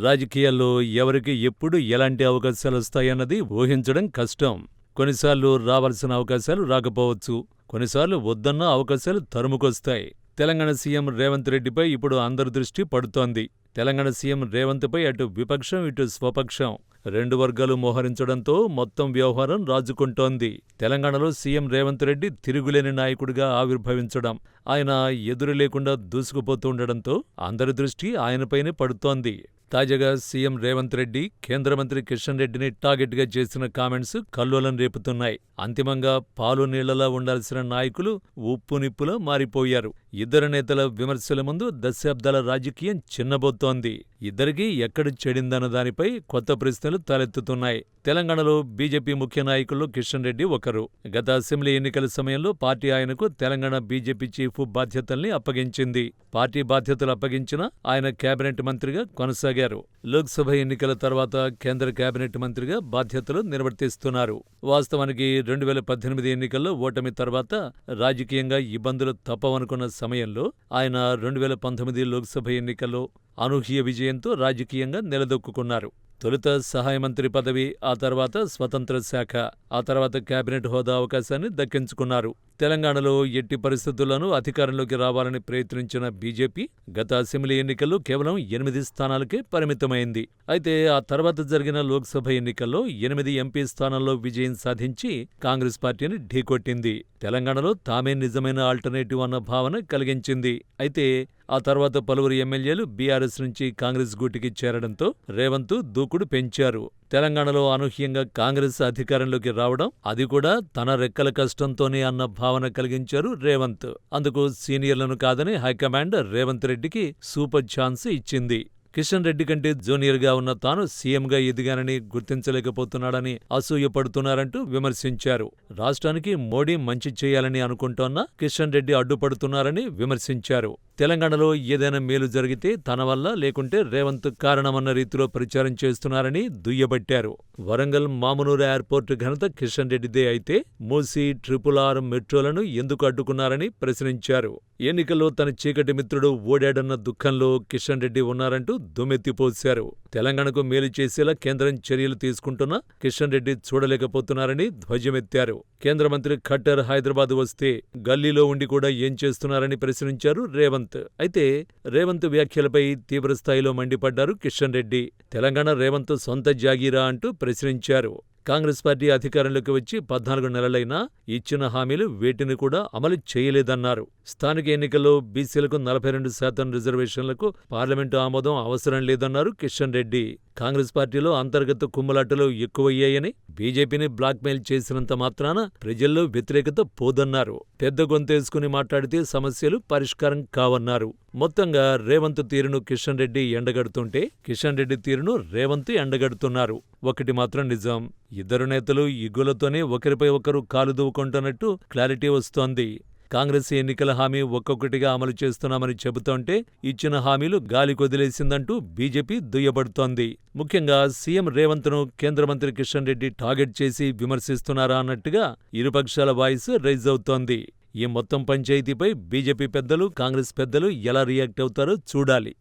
రాజకీయాల్లో ఎవరికి ఎప్పుడు ఎలాంటి అవకాశాలొస్తాయన్నది ఊహించడం కష్టం. కొన్నిసార్లు రావాల్సిన అవకాశాలు రాకపోవచ్చు. కొన్నిసార్లు వద్దన్న అవకాశాలు తరుముకొస్తాయి. తెలంగాణ సీఎం రేవంత్ రెడ్డిపై ఇప్పుడు అందరి దృష్టి పడుతోంది. తెలంగాణ సీఎం రేవంత్పై అటు విపక్షం, ఇటు స్వపక్షం రెండు వర్గాలు మోహరించడంతో మొత్తం వ్యవహారం రాజుకుంటోంది. తెలంగాణలో సీఎం రేవంత్ రెడ్డి తిరుగులేని నాయకుడిగా ఆవిర్భవించడం, ఆయన ఎదురు లేకుండా దూసుకుపోతుండడంతో అందరి దృష్టి ఆయనపైనే పడుతోంది. తాజాగా సీఎం రేవంత్ రెడ్డి కేంద్ర మంత్రి కిషన్ రెడ్డిని టార్గెట్గా చేసిన కామెంట్స్ కల్లోలం రేపుతున్నాయి. అంతిమంగా పాలు నీళ్లలా ఉండాల్సిన నాయకులు ఉప్పు నిప్పులా మారిపోయారు. ఇద్దరు నేతల విమర్శల ముందు దశాబ్దాల రాజకీయం చిన్నబోతోంది. ఇద్దరికీ ఎక్కడ చెడిందన్న దానిపై కొత్త ప్రశ్నలు తలెత్తుతున్నాయి. తెలంగాణలో బీజేపీ ముఖ్య నాయకుల్లో కిషన్ రెడ్డి ఒకరు. గత అసెంబ్లీ ఎన్నికల సమయంలో పార్టీ ఆయనకు తెలంగాణ బీజేపీ చీఫ్ బాధ్యతల్ని అప్పగించింది. పార్టీ బాధ్యతలు అప్పగించిన ఆయన కేబినెట్ మంత్రిగా కొనసాగారు. లోక్సభ ఎన్నికల తర్వాత కేంద్ర కేబినెట్ మంత్రిగా బాధ్యతలు నిర్వర్తిస్తున్నారు. వాస్తవానికి 2018 ఎన్నికల్లో ఓటమి తర్వాత రాజకీయంగా ఇబ్బందులు తప్పవనుకున్న సమయంలో ఆయన 2019 లోక్సభ ఎన్నికల్లో అనూహ్య విజయంతో రాజకీయంగా నిలదొక్కున్నారు. తొలుత సహాయ మంత్రి పదవి, ఆ తర్వాత స్వతంత్ర శాఖ, ఆ తర్వాత కేబినెట్ హోదా అవకాశాన్ని దక్కించుకున్నారు. తెలంగాణలో ఎట్టి పరిస్థితుల్లోనూ అధికారంలోకి రావాలని ప్రయత్నించిన బీజేపీ గత అసెంబ్లీ ఎన్నికల్లో కేవలం 8 స్థానాలకే పరిమితమైంది. అయితే ఆ తర్వాత జరిగిన లోక్సభ ఎన్నికల్లో 8 ఎంపీ స్థానాల్లో విజయం సాధించి కాంగ్రెస్ పార్టీని ఢీకొట్టింది. తెలంగాణలో తామే నిజమైన ఆల్టర్నేటివ్ అన్న భావన కలిగించింది. అయితే ఆ తర్వాత పలువురు ఎమ్మెల్యేలు బీఆర్ఎస్ నుంచి కాంగ్రెస్ గూటికి చేరడంతో రేవంత్ దూకుడు పెంచారు. తెలంగాణలో అనూహ్యంగా కాంగ్రెస్ అధికారంలోకి రావడం, అది కూడా తన రెక్కల కష్టంతోనే అన్న భావన కలిగించారు రేవంత్. అందుకు సీనియర్లను కాదని హైకమాండ్ రేవంత్ రెడ్డికి సూపర్ ఛాన్స్ ఇచ్చింది. కిషన్ రెడ్డి కంటే జూనియర్గా ఉన్న తాను సీఎంగా ఎదిగానని గుర్తించలేకపోతున్నాడని అసూయపడుతున్నారంటూ విమర్శించారు. రాష్ట్రానికి మోడీ మంచి చేయాలని అనుకుంటోన్న కిషన్ రెడ్డి అడ్డుపడుతున్నారని విమర్శించారు. తెలంగాణలో ఏదైనా మేలు జరిగితే తన వల్ల, లేకుంటే రేవంత్ కారణమన్న రీతిలో ప్రచారం చేస్తున్నారని దుయ్యబట్టారు. వరంగల్ మామునూరు ఎయిర్పోర్టు ఘనత కిషన్ రెడ్డిదే అయితే మూసీ, RRR మెట్రోలను ఎందుకు అడ్డుకున్నారని ప్రశ్నించారు. ఎన్నికల్లో తన చీకటి మిత్రుడు ఓడాడన్న దుఃఖంలో కిషన్ రెడ్డి ఉన్నారంటూ దుమ్మెత్తిపోశారు. తెలంగాణకు మేలు చేసేలా కేంద్రం చర్యలు తీసుకుంటున్నా కిషన్ రెడ్డి చూడలేకపోతున్నారని ధ్వజమెత్తారు. కేంద్ర మంత్రి ఖట్టర్ హైదరాబాద్ వస్తే గల్లీలో ఉండి కూడా ఏం చేస్తున్నారని ప్రశ్నించారు రేవంత్. అయితే రేవంత్ వ్యాఖ్యలపై తీవ్రస్థాయిలో మండిపడ్డారు కిషన్ రెడ్డి. తెలంగాణ రేవంత్ సొంత జాగీరా అంటూ ప్రశ్నించారు. కాంగ్రెస్ పార్టీ అధికారంలోకి వచ్చి 14 నెలలైనా ఇచ్చిన హామీలు వేటిని కూడా అమలు చేయలేదన్నారు. స్థానిక ఎన్నికల్లో బీసీలకు 42% రిజర్వేషన్లకు పార్లమెంటు ఆమోదం అవసరం లేదన్నారు కిషన్ రెడ్డి. కాంగ్రెస్ పార్టీలో అంతర్గత కుమ్ములాటలు ఎక్కువయ్యాయని, బీజేపీని బ్లాక్మెయిల్ చేసినంత మాత్రాన ప్రజల్లో వ్యతిరేకత పోదన్నారు. పెద్ద గొంతేసుకుని మాట్లాడితే సమస్యలు పరిష్కారం కావన్నారు. మొత్తంగా రేవంత్ తీరును కిషన్ రెడ్డి ఎండగడుతుంటే, కిషన్ రెడ్డి తీరును రేవంత్ ఎండగడుతున్నారు. ఒకటి మాత్రం నిజం, ఇద్దరు నేతలు ఇగ్గులతోనే ఒకరిపై ఒకరు కాలు దువ్వుకుంటున్నట్టు క్లారిటీ వస్తోంది. కాంగ్రెస్ ఎన్నికల హామీ ఒక్కొక్కటిగా అమలు చేస్తున్నామని చెబుతోంటే ఇచ్చిన హామీలు గాలికొదిలేసిందంటూ బీజేపీ దుయ్యబడుతోంది. ముఖ్యంగా సీఎం రేవంత్ను కేంద్ర మంత్రి కిషన్ రెడ్డి టార్గెట్ చేసి విమర్శిస్తున్నారా అన్నట్టుగా ఇరుపక్షాల వాయిస్ రైజ్ అవుతోంది. ఈ మొత్తం పంచాయతీపై బీజేపీ పెద్దలు, కాంగ్రెస్ పెద్దలు ఎలా రియాక్ట్ అవుతారో చూడాలి.